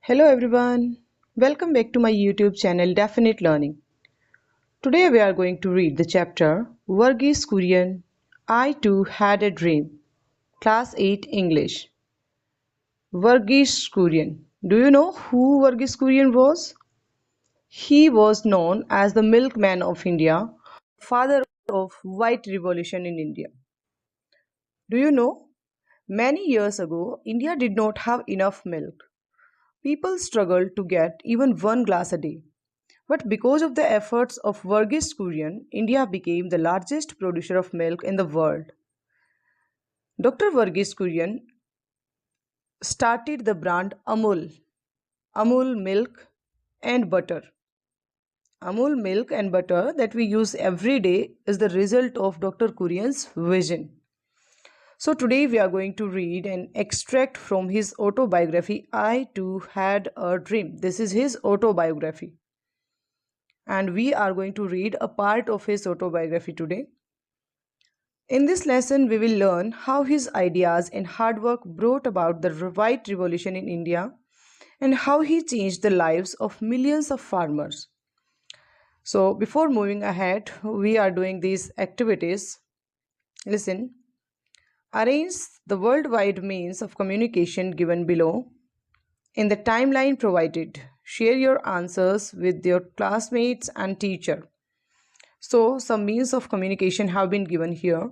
Hello everyone, welcome back to my YouTube channel Definite Learning. Today we are going to read the chapter Verghese Kurian, I Too Had a Dream, Class 8 English. Verghese Kurian. Do you know who Verghese Kurian was? He was known as the milkman of India, father of white revolution in India. Do you know? Many years ago, India did not have enough milk. People struggled to get even one glass a day. But because of the efforts of Verghese Kurian, India became the largest producer of milk in the world. Dr. Verghese Kurian started the brand Amul milk and butter. Amul milk and butter that we use every day is the result of Dr. Kurian's vision. So today we are going to read an extract from his autobiography, I Too Had a Dream. This is his autobiography. And we are going to read a part of his autobiography today. In this lesson, we will learn how his ideas and hard work brought about the white revolution in India and how he changed the lives of millions of farmers. So, before moving ahead, we are doing these activities. Listen, arrange the worldwide means of communication given below in the timeline provided. Share your answers with your classmates and teacher. So, some means of communication have been given here.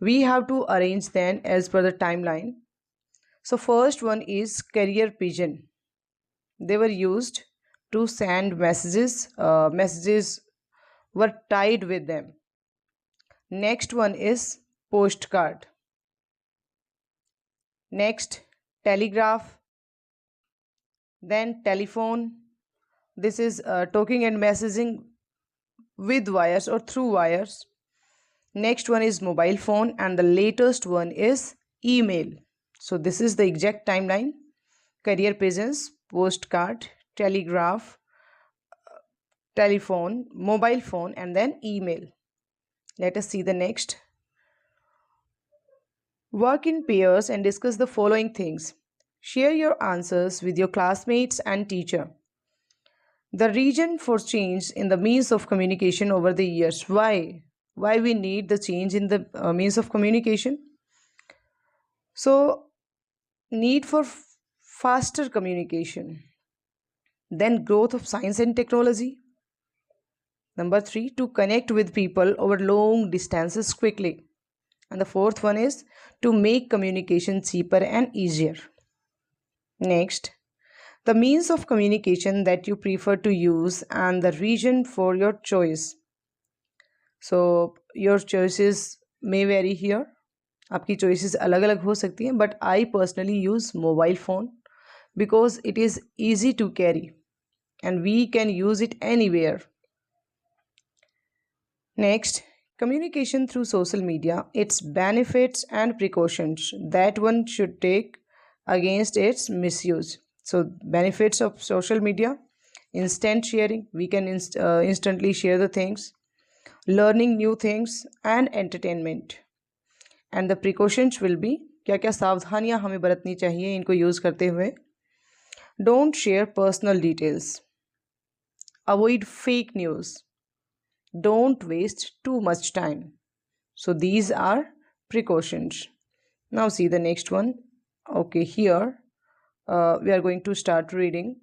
We have to arrange them as per the timeline. So, first one is carrier pigeon. They were used to send messages. Messages were tied with them. Next one is postcard. Next, telegraph. Then telephone. This is talking and messaging with wires or through wires. Next one is mobile phone, and the latest one is email. So this is the exact timeline: carrier pigeons, postcard, telegraph, telephone, mobile phone, and then email. Let us see the next. Work in pairs and discuss the following things. Share your answers with your classmates and teacher. The reason for change in the means of communication over the years. Why we need the change in the means of communication? So, need for faster communication. Then growth of science and technology. Number 3, to connect with people over long distances quickly. And the fourth one is to make communication cheaper and easier. Next, the means of communication that you prefer to use and the reason for your choice. So your choices may vary here. आपकी choices अलग अलग हो सकती हैं, but I personally use mobile phone because it is easy to carry and we can use it anywhere. Next, communication through social media, its benefits and precautions that one should take against its misuse. So benefits of social media: instant sharing, we can instantly share the things, learning new things, and entertainment. And the precautions will be क्या क्या सावधानियां हमें बरतनी चाहिए इनको use करते हुए. Don't share personal details. Avoid fake news. Don't waste too much time. So these are precautions. Now see the next one. Okay, here we are going to start reading.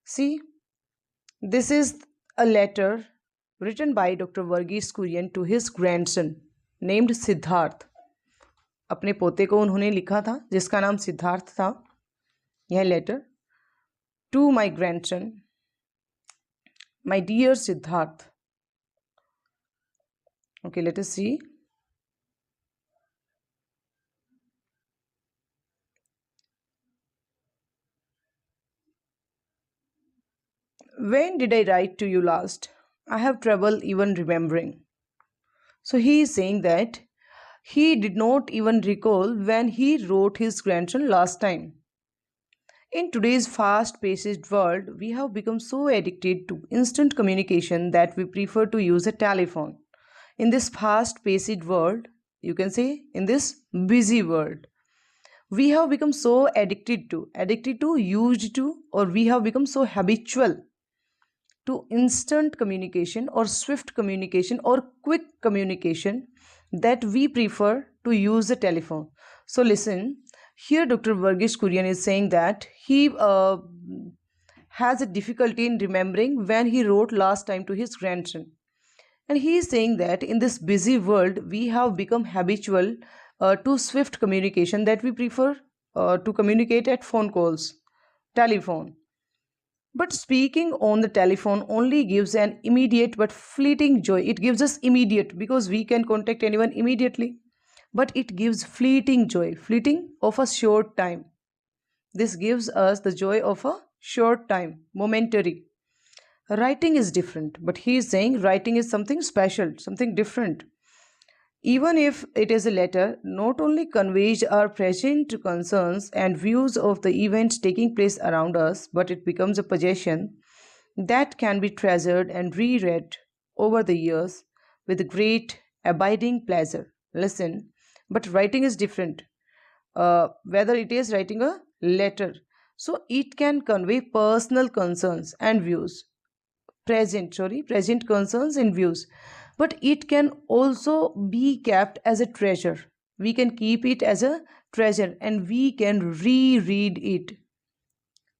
See, this is a letter written by Dr. Verghese Kurian to his grandson named Siddharth. अपने पोते को उन्होंने लिखा था जिसका नाम सिद्धार्थ था. यह letter to my grandson, my dear Siddharth. Okay, let us see. When did I write to you last? I have trouble even remembering. So he is saying that he did not even recall when he wrote his grandson last time. In today's fast-paced world, we have become so addicted to instant communication that we prefer to use a telephone. In this fast-paced world, you can say in this busy world, We have become so addicted to, used to, or we have become so habitual to instant communication or swift communication or quick communication that we prefer to use the telephone. So listen, here Dr. Varghese Kurian is saying that he has a difficulty in remembering when he wrote last time to his grandson. And he is saying that in this busy world, we have become habitual to swift communication, that we prefer to communicate at phone calls, telephone. But speaking on the telephone only gives an immediate but fleeting joy. It gives us immediate because we can contact anyone immediately. But it gives fleeting joy, fleeting of a short time. This gives us the joy of a short time, momentary. Writing is different, but he is saying writing is something special, something different. Even if it is a letter, not only conveys our present concerns and views of the events taking place around us, but it becomes a possession that can be treasured and reread over the years with great abiding pleasure. Listen, but writing is different. Whether it is writing a letter, so it can convey personal concerns and views, present concerns and views, but it can also be kept as a treasure. We can keep it as a treasure and we can reread it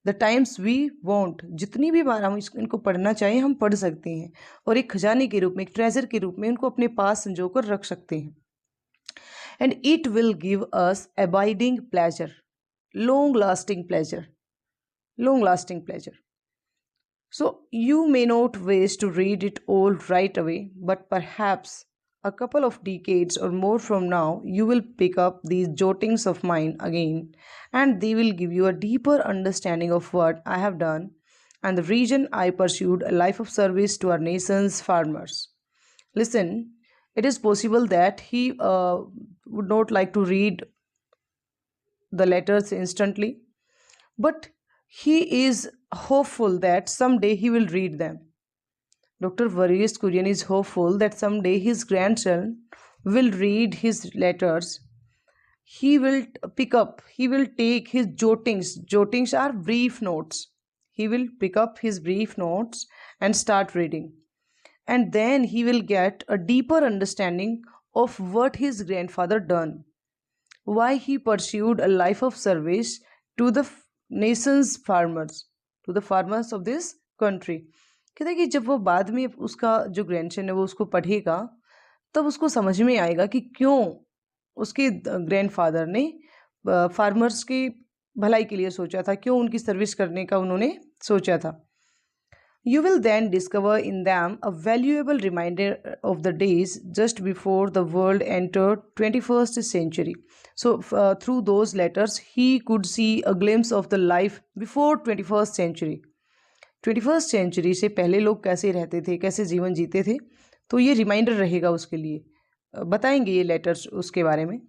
the times we want. जितनी भी बार हम इनको पढ़ना चाहें हम पढ़ सकते हैं और एक खजाने के रूप में, एक ट्रेजर के रूप में उनको अपने पास संजो कर रख सकते हैं. And it will give us abiding pleasure, long lasting pleasure, long lasting pleasure. So you may not wish to read it all right away, but perhaps a couple of decades or more from now, you will pick up these jottings of mine again, and they will give you a deeper understanding of what I have done and the reason I pursued a life of service to our nation's farmers. Listen, it is possible that he would not like to read the letters instantly, but he is hopeful that someday he will read them. Dr. Varghese Kurian is hopeful that someday his grandson will read his letters. He will pick up, he will take his jottings. Jottings are brief notes. He will pick up his brief notes and start reading. And then he will get a deeper understanding of what his grandfather done, why he pursued a life of service to the nation's farmers, to the farmers of this country. कहते हैं कि जब वो बाद में उसका जो grandson है वो उसको पढ़ेगा तब उसको समझ में आएगा कि क्यों उसके ग्रैंडफादर ने फार्मर्स की भलाई के लिए सोचा था, क्यों उनकी सर्विस करने का उन्होंने सोचा था. You will then discover in them a valuable reminder of the days just before the world entered 21st century. So through those letters, he could see a glimpse of the life before 21st century. 21st century से पहले लोग कैसे रहते थे, कैसे जीवन जीते थे, तो ये रिमाइंडर रहेगा उसके लिए. बताएंगे ये लेटर्स उसके बारे में.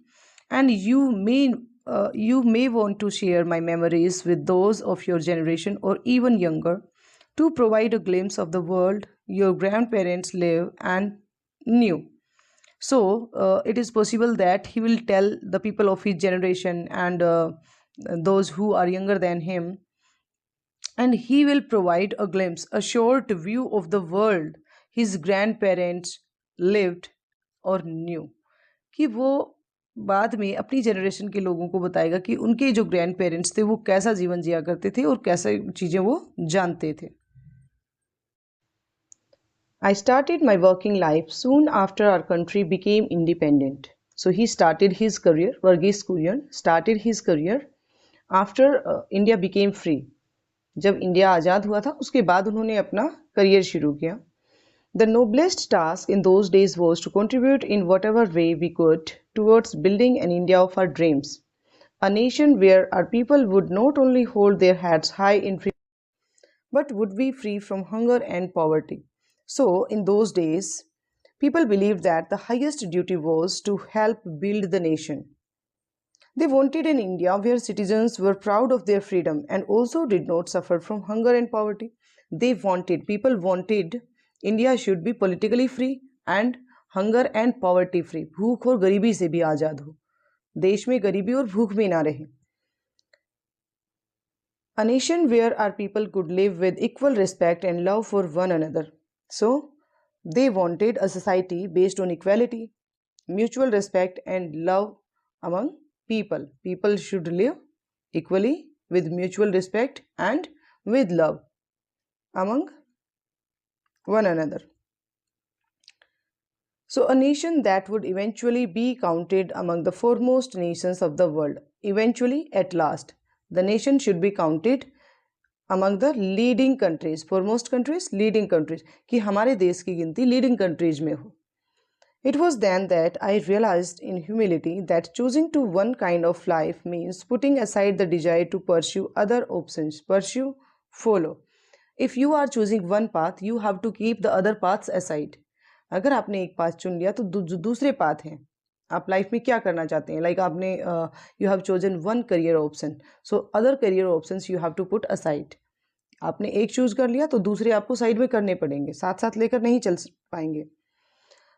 And you may want to share my memories with those of your generation or even younger, to provide a glimpse of the world your grandparents live and knew. So it is possible that he will tell the people of his generation and those who are younger than him, and he will provide a glimpse, a short view of the world his grandparents lived or knew. कि वो बाद में अपनी generation के लोगों को बताएगा कि उनके जो ग्रैंड पेरेंट्स थे वो कैसा जीवन जिया करते थे और कैसा चीज़ें वो जानते थे. I started my working life soon after our country became independent. So he started his career, Varghese Kurian started his career after India became free. जब इंडिया आज़ाद हुआ था उसके बाद उन्होंने अपना करियर शुरू किया. The noblest task in those days was to contribute in whatever way we could towards building an India of our dreams, a nation where our people would not only hold their heads high in freedom, but would be free from hunger and poverty. So, in those days, people believed that the highest duty was to help build the nation. They wanted an India where citizens were proud of their freedom and also did not suffer from hunger and poverty. People wanted India should be politically free and hunger and poverty free. भूख और गरीबी से भी आज़ाद हो. देश में गरीबी और भूख भी ना रहे. A nation where our people could live with equal respect and love for one another. So, they wanted a society based on equality, mutual respect, and love among people. People should live equally with mutual respect and with love among one another. So, a nation that would eventually be counted among the foremost nations of the world. Eventually, at last, the nation should be counted among the leading countries. Foremost countries, leading countries. कि हमारे देश की गिनती leading countries में हो. It was then that I realized in humility that choosing to one kind of life means putting aside the desire to pursue other options. Pursue, follow. If you are choosing one path, you have to keep the other paths aside. अगर आपने एक path चुन लिया तो जो दूसरे path हैं, आप लाइफ में क्या करना चाहते हैं, लाइक आपने you have chosen one career option, so other career options you have to put aside. आपने एक चूज कर लिया तो दूसरे आपको साइड में करने पड़ेंगे, साथ साथ लेकर नहीं चल पाएंगे.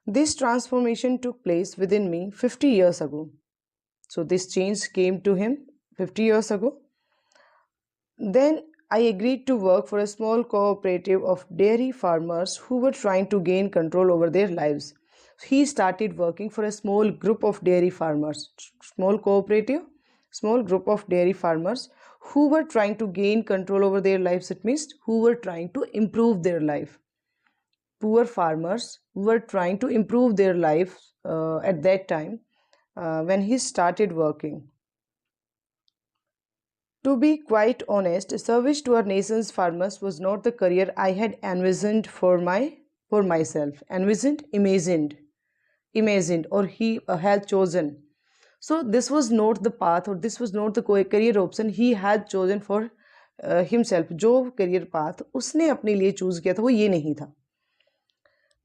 This transformation took place with in me 50 years ago. So this change came to him 50 years ago. Then I agreed to work for a small cooperative of dairy farmers who were trying to gain control over their lives. He started working for a small group of dairy farmers, small cooperative, small group of dairy farmers who were trying to gain control over their lives. It means who were trying to improve their life. Poor farmers were trying to improve their life at that time when he started working. To be quite honest, service to our nation's farmers was not the career I had envisioned for myself. Envisioned, imagined, or he had chosen. So this was not the path, or this was not the career option he had chosen for himself. जो career path उसने अपने लिए choose किया था वो ये नहीं था.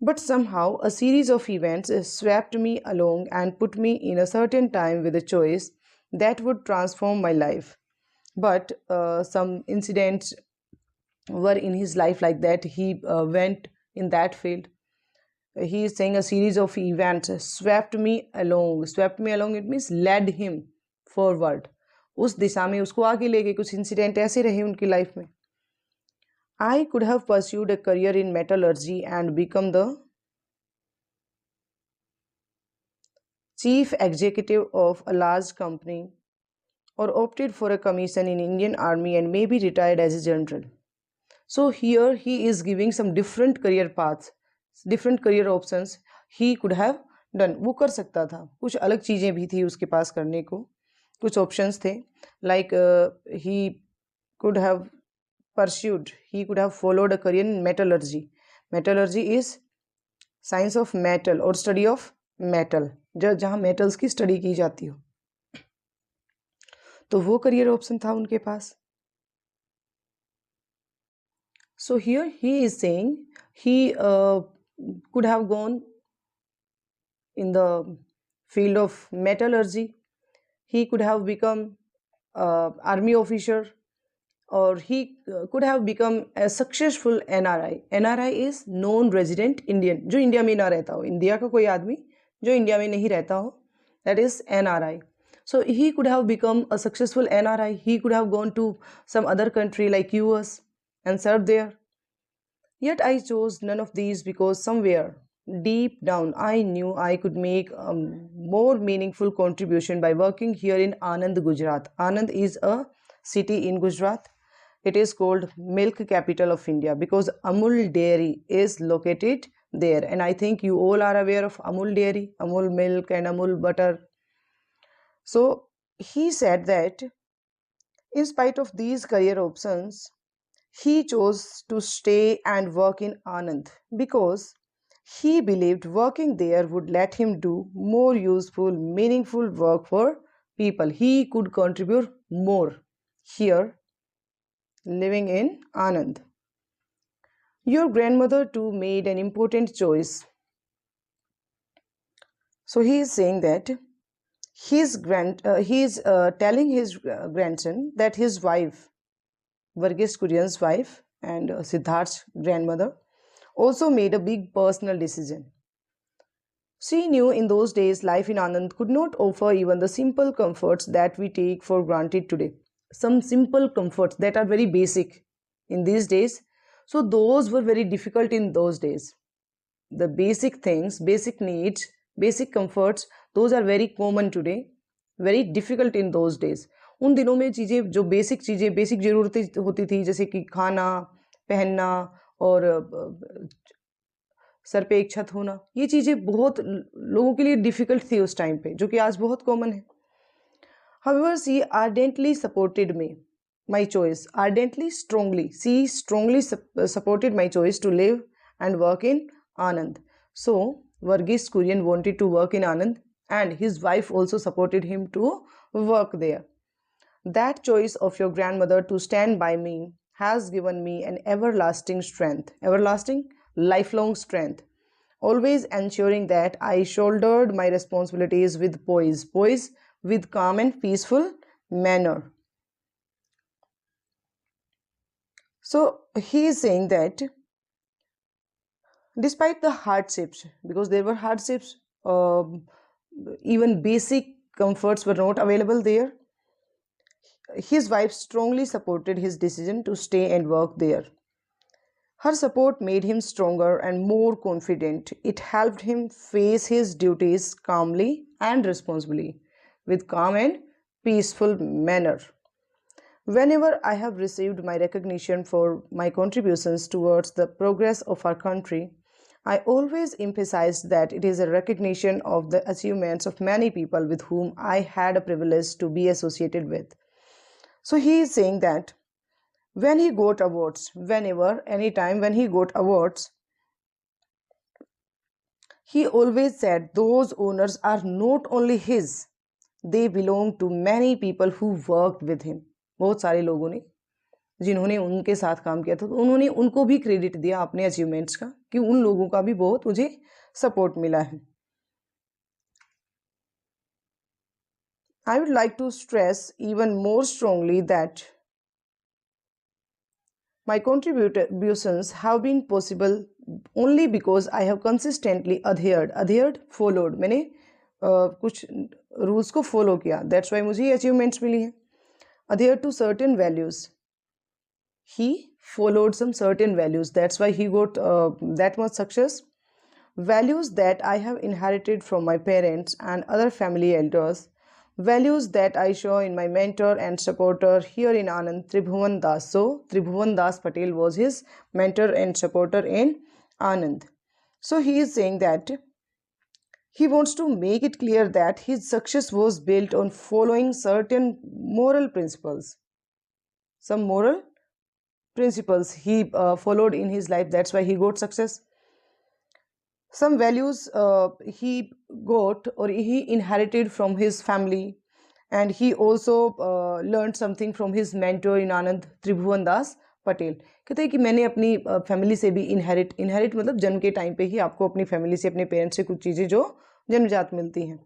But somehow a series of events swept me along and put me in a certain time with a choice that would transform my life. But some incidents were in his life like that. He went in that field. He is saying a series of events swept me along. Swept me along, it means led him forward. उस दिशा में उसको आगे ले गए. कुछ incident ऐसे रहे उनकी लाइफ में. I could have pursued a career in metallurgy and become the chief executive of a large company, or opted for a commission in Indian Army and maybe retired as a general. So here he is giving some different career paths, different career options he could have done. वो कर सकता था, कुछ अलग चीज़ें भी थी उसके पास करने को, कुछ options थे, like he could have pursued, he could have followed a career in metallurgy. Metallurgy is science of metal or study of metal, जहाँ metals की study की जाती हो, तो वो करियर ऑप्शन था उनके पास. So here he is saying he could have gone in the field of metallurgy. He could have become army officer, or he could have become a successful NRI. NRI is non resident Indian, जो India में ना रहता हो, India का कोई आदमी जो India में नहीं रहता हो, that is NRI. So he could have become a successful NRI. He could have gone to some other country like US and served there. Yet I chose none of these because somewhere deep down I knew I could make a more meaningful contribution by working here in Anand, Gujarat. Anand is a city in Gujarat. It is called milk capital of India because Amul Dairy is located there. And I think you all are aware of Amul Dairy, Amul milk and Amul butter. So he said that in spite of these career options, he chose to stay and work in Anand because he believed working there would let him do more useful, meaningful work for people. He could contribute more here, living in Anand. Your grandmother too made an important choice. So he is saying that he is telling his grandson that his wife, Varghese Kurian's wife and Siddharth's grandmother, also made a big personal decision. She knew in those days life in Anand could not offer even the simple comforts that we take for granted today. Some simple comforts that are very basic in these days. So those were very difficult in those days. The basic things, basic needs, basic comforts, those are very common today, very difficult in those days. उन दिनों में चीज़ें basic ज़रूरतें होती थी, जैसे कि खाना, पहनना और सर पे एक छत होना, ये चीज़ें बहुत लोगों के लिए डिफ़िकल्ट थी उस टाइम पे, जो कि आज बहुत कॉमन है. However, she ardently supported me, my choice, ardently, strongly. She strongly supported my choice to live and work in Anand. So, Varghese Kurian wanted to work in Anand, and his wife also supported him to work there. That choice of your grandmother to stand by me has given me an everlasting strength, everlasting, lifelong strength, always ensuring that I shouldered my responsibilities with poise with calm and peaceful manner. So he is saying that despite the hardships, because there were hardships, even basic comforts were not available there, his wife strongly supported his decision to stay and work there. Her support made him stronger and more confident. It helped him face his duties calmly and responsibly, with calm and peaceful manner. Whenever I have received my recognition for my contributions towards the progress of our country, I always emphasized that it is a recognition of the achievements of many people with whom I had a privilege to be associated with. So he is saying that when he got awards, whenever, anytime when he got awards, he always said those honors are not only his, they belong to many people who worked with him. बहुत सारे लोगों ने जिन्होंने उनके साथ काम किया था, तो उन्होंने उनको भी क्रेडिट दिया अपने अचीवमेंट्स का, कि उन लोगों का भी बहुत मुझे सपोर्ट मिला है. I would like to stress even more strongly that my contributions have been possible only because I have consistently adhered, followed. मैंने कुछ रूल्स को फॉलो किया. That's why मुझे ये अचीवमेंट्स मिली हैं. Adhered to certain values. He followed some certain values. That's why he got that much success. Values that I have inherited from my parents and other family elders. Values that I saw in my mentor and supporter here in Anand, Tribhuvan Das. So, Tribhuvan Das Patel was his mentor and supporter in Anand. So, he is saying that he wants to make it clear that his success was built on following certain moral principles. Some moral principles he followed in his life. That's why he got success. Some values he got or he inherited from his family, and he also learned something from his mentor in Anand, Tribhuvan Das Patel. कहते हैं कि मैंने अपनी family से भी inherit मतलब जन्म के टाइम पे ही आपको अपनी फैमिली से, अपने पेरेंट्स से कुछ चीज़ें जो जन्मजात मिलती हैं.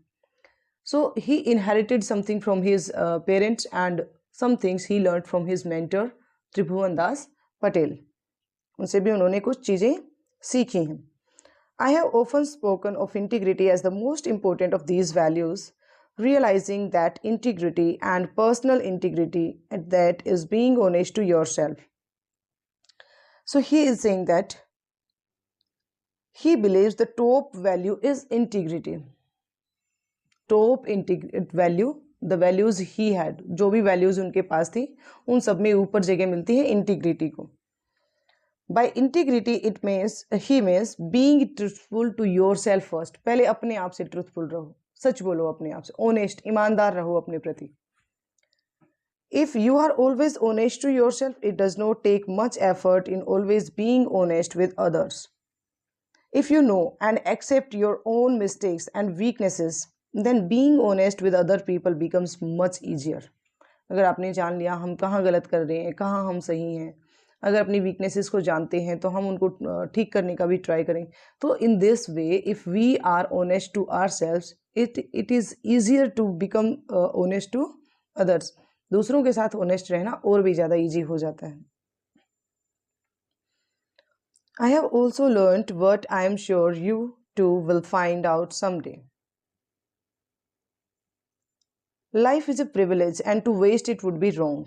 So he inherited something from his parents and some things he learn from his mentor Tribhuvan Das Patel. उनसे भी उन्होंने कुछ चीज़ें सीखी हैं. I have often spoken of integrity as the most important of these values, realizing that integrity and personal integrity, that is being honest to yourself. So he is saying that he believes the top value is integrity. Top value, the values he had, जो भी values उनके पास थी, उन सब में ऊपर जगह मिलती है integrity को. By integrity, he means being truthful to yourself first. पहले अपने आप से truthful रहो, सच बोलो अपने आप से, honest, ईमानदार रहो अपने प्रति. If you are always honest to yourself, it does not take much effort in always being honest with others. If you know and accept your own mistakes and weaknesses, then being honest with other people becomes much easier. अगर आपने जान लिया हम कहाँ गलत कर रहे हैं, कहाँ हम सही हैं, अगर अपनी वीकनेसेस को जानते हैं तो हम उनको ठीक करने का भी ट्राई करें. तो in this way if we are honest to ourselves, it is easier to become honest to others. दूसरों के साथ ऑनेस्ट रहना और भी ज़्यादा ईजी हो जाता है. I have also learned what I am sure you too will find out someday. Life is a privilege and to waste it would be wrong.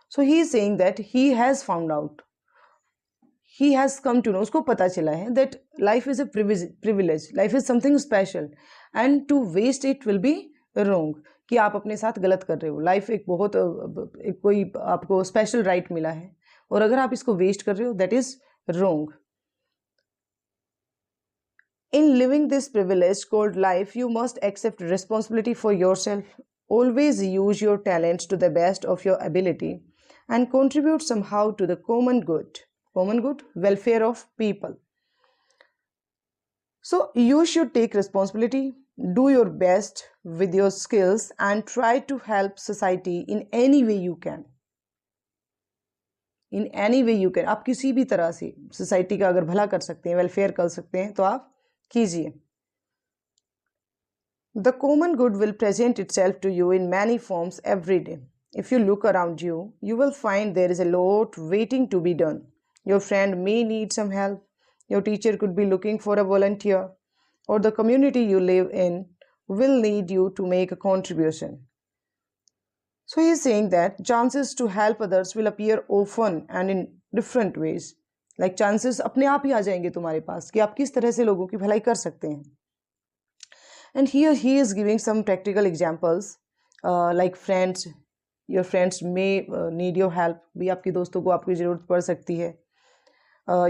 So he is saying that he has found out, he has come to know, उसको पता चला है that life is a privilege, life is something special and to waste it will be wrong, कि आप अपने साथ गलत कर रहे हो. लाइफ एक बहुत एक कोई आपको स्पेशल राइट मिला है और अगर आप इसको वेस्ट कर रहे हो that is wrong. In living this privilege called life, you must accept responsibility for yourself. Always use your talents to the best of your ability and contribute somehow to the common good. Common good, welfare of people. So you should take responsibility, do your best with your skills and try to help society in any way you can. In any way you can. आप किसी भी तरह से society का अगर भला कर सकते हैं, वेलफेयर कर सकते हैं तो आप कीजिए. The common good will present itself to you in many forms every day. If you look around you, you will find there is a lot waiting to be done. Your friend may need some help. Your teacher could be looking for a volunteer, or the community you live in will need you to make a contribution. So he is saying that chances to help others will appear often and in different ways. Like chances अपने आप ही आ जाएंगे तुम्हारे पास कि आप किस तरह से लोगों की भलाई कर सकते हैं. And here he is giving some practical examples, like friends. Your friends may need your help. भी आपके दोस्तों को आपकी ज़रूरत पड़ सकती है.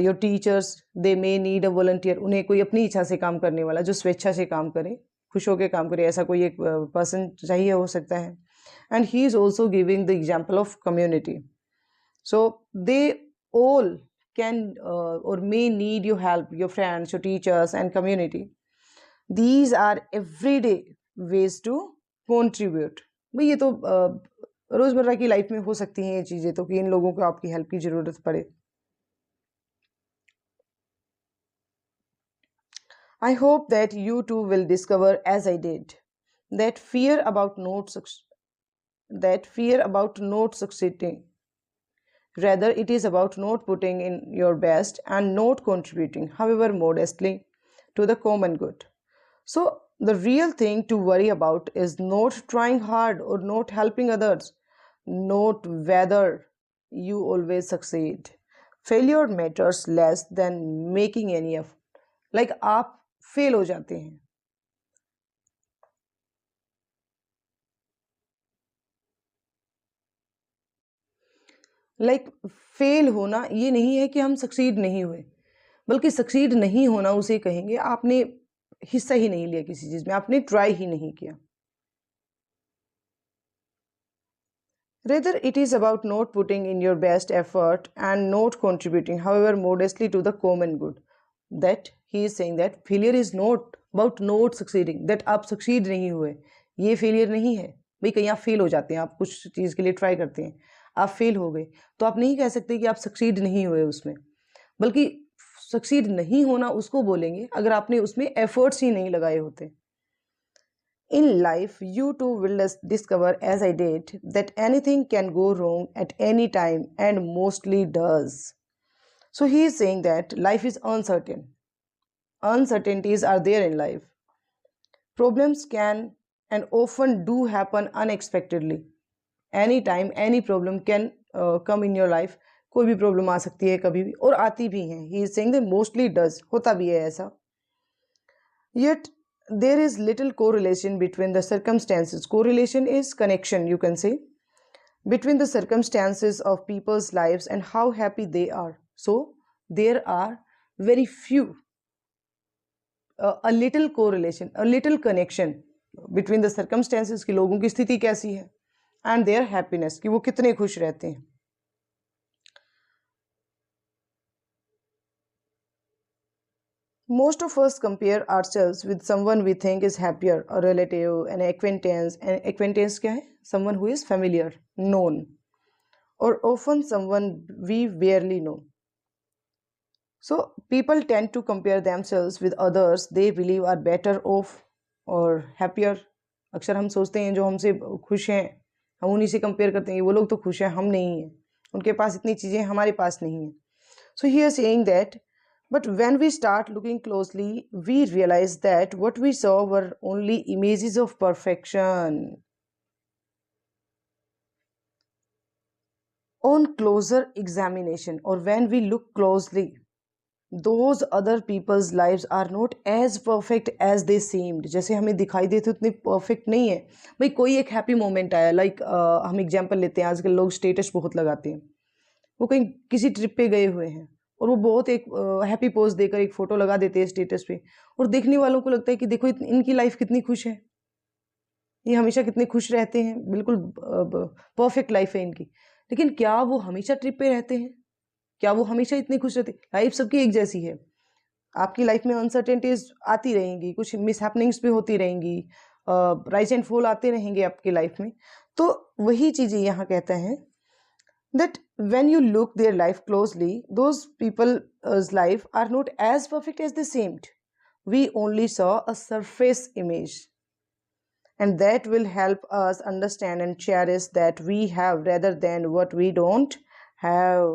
Your teachers, they may need a volunteer. उन्हें कोई अपनी इच्छा से काम करने वाला जो स्वेच्छा से काम करे, खुश होकर काम करे, ऐसा कोई एक पर्सन चाहिए हो सकता है. And he is also giving the example of community. So they all can or may need your help, your friends, your teachers and community. These are everyday ways to contribute. भाई ये तो रोज़मर्रा की life में हो सकती हैं ये चीज़ें तो कि इन लोगों को आपकी हेल्प की ज़रूरत पड़े. I hope that you too will discover, as I did, that fear about not succeeding. Rather, it is about not putting in your best and not contributing, however modestly, to the common good. So the real thing to worry about is not trying hard or not helping others, not whether you always succeed. Failure matters less than making any effort. Like आप fail हो जाते हैं. Like fail होना ये नहीं है कि हम सक्सीड नहीं हुए, बल्कि सक्सीड नहीं होना उसे कहेंगे आपने हिस्सा ही नहीं लिया किसी चीज में, आपने ट्राई ही नहीं किया. Rather, it is about not putting in your best effort and not contributing, however modestly, to the common good. That he is saying that failure is not about not succeeding, that आप succeed नहीं हुए, ये failure नहीं है. भाई कहीं आप fail हो जाते हैं, आप कुछ चीज़ के लिए ट्राई करते हैं, आप फेल हो गए, तो आप नहीं कह सकते कि आप सक्सीड नहीं हुए उसमें, बल्कि सक्सीड नहीं होना उसको बोलेंगे अगर आपने उसमें एफर्ट्स ही नहीं लगाए होते. In life, you too will discover, as I did, that anything can go wrong at any time and mostly does. So he is saying that life is uncertain. Uncertainties are there in life. Problems can and often do happen unexpectedly. Anytime, any problem can come in your life. कोई भी problem आ सकती है कभी भी और आती भी हैं. He is saying that mostly does, होता भी है ऐसा. Yet there is little correlation between the circumstances. Correlation is connection, you can say, between the circumstances of people's lives and how happy they are. So there are very few, a little correlation, a little connection between the circumstances कि लोगों की स्थिति कैसी है and their happiness, कि वो कितने खुश रहते हैं. Most of us compare ourselves with someone we think is happier, a relative, an acquaintance. And acquaintance क्या है? Someone who is familiar, known, or often someone we barely know. So people tend to compare themselves with others they believe are better off or happier. अक्सर हम सोचते हैं जो हमसे खुश हैं हम उन्हीं से कंपेयर करते हैं, वो लोग तो खुश हैं हम नहीं हैं, उनके पास इतनी चीज़ें हमारे पास नहीं हैं. So he is saying that But when we start looking closely, we realize that what we saw were only images of perfection. On closer examination, or when we look closely, those other people's lives are not as perfect as they seemed. जैसे हमें दिखाई देते उतने perfect नहीं है भाई. कोई एक हैप्पी मोमेंट आया, लाइक हम एग्जांपल लेते हैं, आजकल लोग स्टेटस बहुत लगाते हैं. वो कहीं किसी ट्रिप पे गए हुए हैं और वो बहुत एक हैप्पी पोज देकर एक फोटो लगा देते हैं स्टेटस पे, और देखने वालों को लगता है कि देखो इनकी लाइफ कितनी खुश है, ये हमेशा कितने खुश रहते हैं, बिल्कुल परफेक्ट लाइफ है इनकी. लेकिन क्या वो हमेशा ट्रिप पे रहते हैं? क्या वो हमेशा इतनी खुश रहते? लाइफ सबकी एक जैसी है. आपकी लाइफ में अनसर्टेनिटीज आती रहेंगी, कुछ मिस हैपनिंग्स भी होती रहेंगी, राइज एंड फॉल आते रहेंगे आपकी लाइफ में. तो वही चीज़ें यहाँ कहते हैं that when you look their life closely, those people's life are not as perfect as they seemed. We only saw a surface image, and that will help us understand and cherish that we have rather than what we don't have.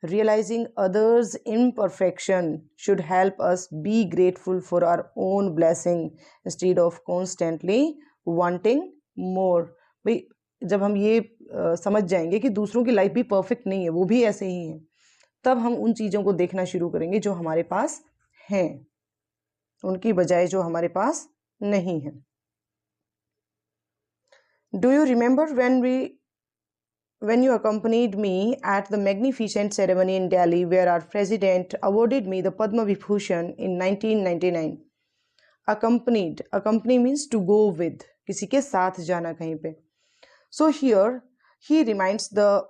Realizing others' imperfection should help us be grateful for our own blessing instead of constantly wanting more. भाई जब हम ये समझ जाएंगे कि दूसरों की life भी परफेक्ट नहीं है, वो भी ऐसे ही हैं, तब हम उन चीज़ों को देखना शुरू करेंगे जो हमारे पास हैं, उनकी बजाय जो हमारे पास नहीं है. Do you remember when you accompanied me at the magnificent ceremony in Delhi where our president awarded me the Padma Vibhushan in 1999? Accompany means to go with, किसी के साथ जाना कहीं पे. So here he reminds the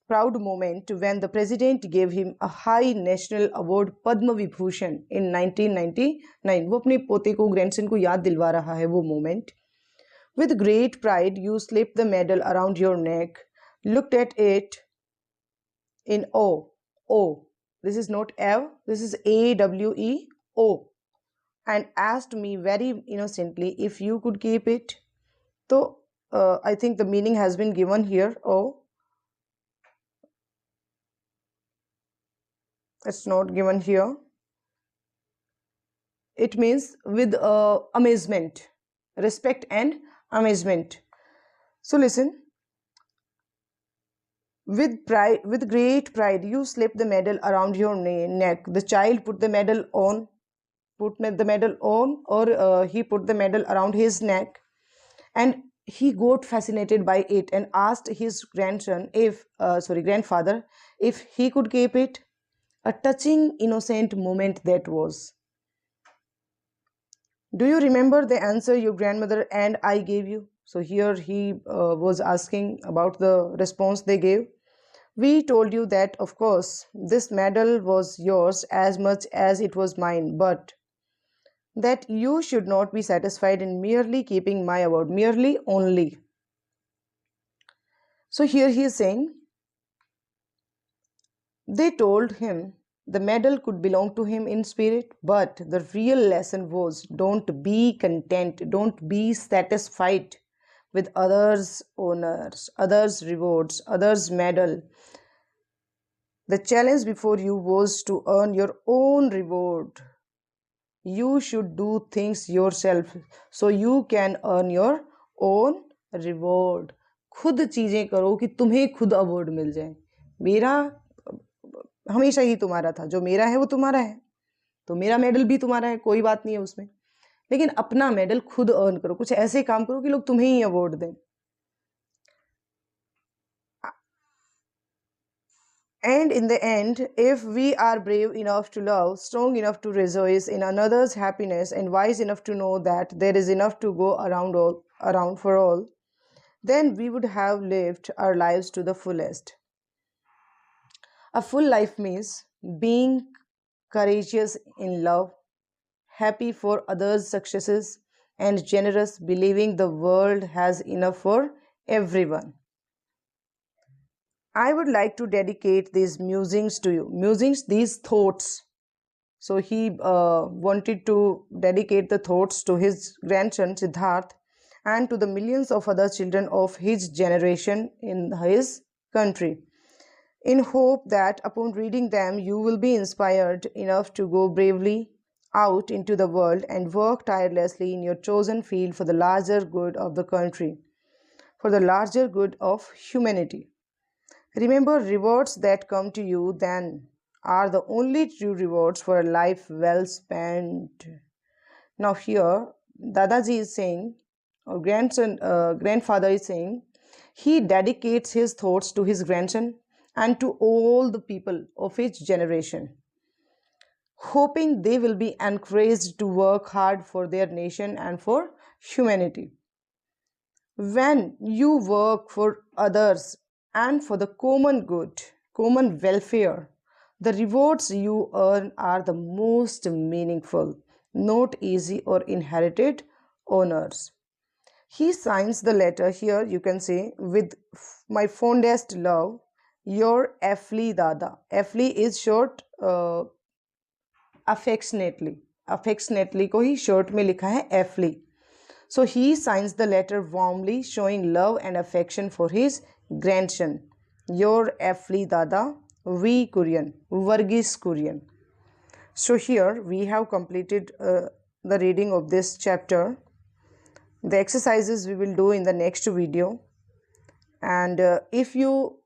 proud moment when the president gave him a high national award Padma Vibhushan in 1999. वो अपने पोते को, ग्रैंडसन को याद दिलवा रहा है वो moment. With great pride you slipped the medal around your neck, looked at it in awe. O. This is not L, this is AWE-O. And asked me very innocently if you could keep it. So I think the meaning has been given here. Oh, it's not given here. It means with amazement, respect and amazement. So listen. With great pride, you slipped the medal around your neck. The child put the medal on, or he put the medal around his neck, and he got fascinated by it and asked his grandfather if he could keep it. A touching, innocent moment that was. Do you remember the answer your grandmother and I gave you? So here he was asking about the response they gave. We told you that, of course, this medal was yours as much as it was mine, but that you should not be satisfied in merely keeping my award, merely only. So here he is saying, they told him the medal could belong to him in spirit, but the real lesson was don't be content, don't be satisfied with others' honors, others' rewards, others' medal. The challenge before you was to earn your own reward. You should do things yourself so you can earn your own reward. खुद चीज़ें करो कि तुम्हें खुद award मिल जाए. मेरा हमेशा ही तुम्हारा था, जो मेरा है वो तुम्हारा है, तो मेरा मेडल भी तुम्हारा है, कोई बात नहीं है उसमें. लेकिन अपना मेडल खुद अर्न करो, कुछ ऐसे काम करो कि लोग तुम्हें ही अवार्ड दें. And in the end, if we are brave enough to love, strong enough to rejoice in another's happiness, and wise enough to know that there is enough to go around for all, then we would have lived our lives to the fullest. A full life means being courageous in love, happy for others' successes, and generous, believing the world has enough for everyone. I would like to dedicate these musings to you. Musings, these thoughts. So he wanted to dedicate the thoughts to his grandson Siddharth and to the millions of other children of his generation in his country. in hope that upon reading them you will be inspired enough to go bravely out into the world and work tirelessly in your chosen field for the larger good of the country, for the larger good of humanity. Remember, rewards that come to you then are the only true rewards for a life well spent. Now, here, Dadaji is saying, or grandfather is saying, he dedicates his thoughts to his grandson and to all the people of his generation, hoping they will be encouraged to work hard for their nation and for humanity. When you work for others and for the common good, common welfare, the rewards you earn are the most meaningful, not easy or inherited honors. He signs the letter here, you can say, with my fondest love, your Afli Dada. Afli is short affectionately. Affectionately को ही short में लिखा है Afli. So he signs the letter warmly, showing love and affection for his grandson, your Afli Dada V. Kurian, Varghese Kurian. So here we have completed the reading of this chapter. The exercises we will do in the next video. And if you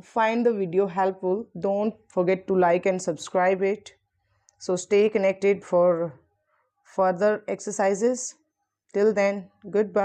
find the video helpful, don't forget to like and subscribe it. So stay connected for further exercises. Till then, goodbye.